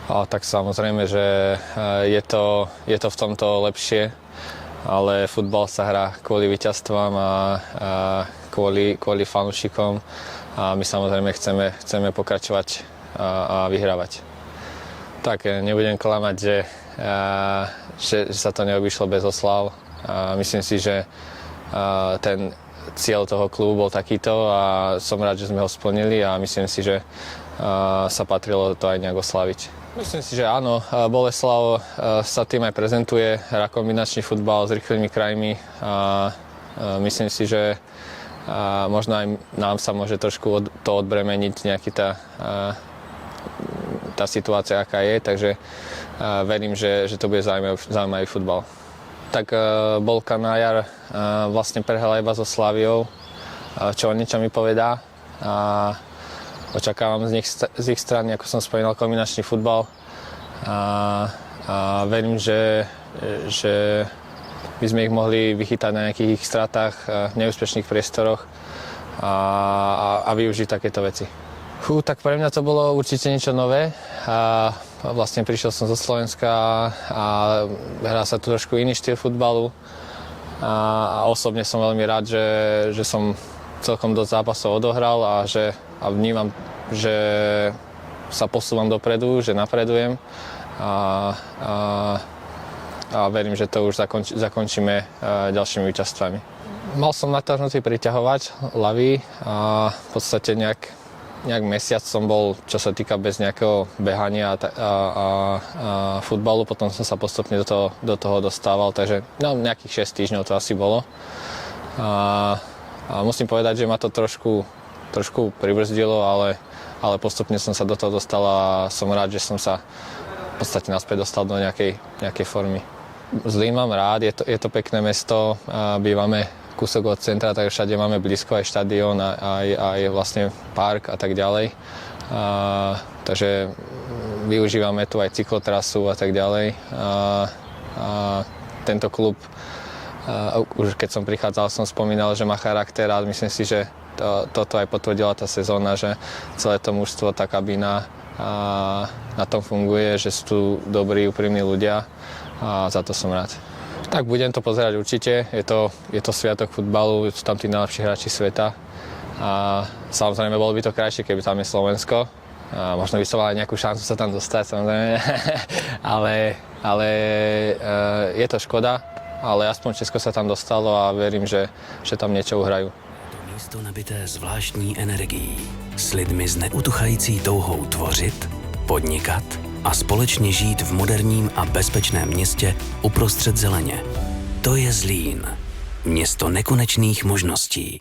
Tak samozrejme, že je to v tomto lepšie, ale futbal sa hrá kvôli víťazstvám a kvôli fanúšikom a my samozrejme chceme pokračovať a vyhrávať. Tak nebudem klamať, že sa to neobyšlo bez oslav. Myslím si, že ten cieľ toho klubu bol takýto a som rád, že sme ho splnili a myslím si, že sa patrilo to aj nejak oslaviť. Myslím si, že áno, Boleslav sa tým aj prezentuje, hrá kombinačný futbal s rýchlymi krajmi a myslím si, že možno aj nám sa môže trošku to odbremeniť nejaký tá situácia, aká je, takže verím, že to bude zaujímavý futbal. Tak Bolka na jar vlastne prehrala iba so Slaviou, čo o niečo mi povedá. Očakávam z ich strany, ako som spomínal, kombinačný futbal a verím, že by sme ich mohli vychytať na nejakých ich stratách, neúspešných priestoroch a využiť takéto veci. Tak pre mňa to bolo určite niečo nové. Vlastne prišiel som zo Slovenska a hrá sa tu trošku iný štýl futbalu a osobne som veľmi rád, že som celkom dosť zápasov odohral a vnímam, že sa posúvam dopredu, že napredujem a verím, že to už zakončíme ďalšími víťazstvami. Mal som natiahnutý priťahovať ľavý a v podstate nejak mesiac som bol, čo sa týka bez nejakého behania a futbalu, potom som sa postupne do toho dostával, takže nejakých 6 týždňov to asi bolo. A musím povedať, že ma to trošku pribrzdilo, ale postupne som sa do toho dostal a som rád, že som sa v podstate naspäť dostal do nejakej formy. Zlín mám rád, je to pekné mesto, bývame kúsok od centra, takže všade máme blízko aj štadión, aj vlastne park a tak ďalej. Takže využívame tu aj cyklotrasu a tak ďalej. Tento klub, už keď som prichádzal, som spomínal, že má charakter a myslím si, že toto aj potvrdila tá sezóna, že celé to mužstvo, tá kabína na tom funguje, že sú tu dobrí, úprimní ľudia a za to som rád. Tak budem to pozerať určite, je to sviatok futbalu, sú tam tí najlepší hráči sveta a samozrejme bolo by to krajšie, keby tam je Slovensko. A možno by som mal aj nejakú šancu sa tam dostať, samozrejme, ale je to škoda, ale aspoň Česko sa tam dostalo a verím, že tam niečo uhrajú. To místo nabité zvláštní energií, s lidmi s neutuchající touhou tvořit, podnikat a společně žít v moderním a bezpečném městě uprostřed zeleně. To je Zlín, město nekonečných možností.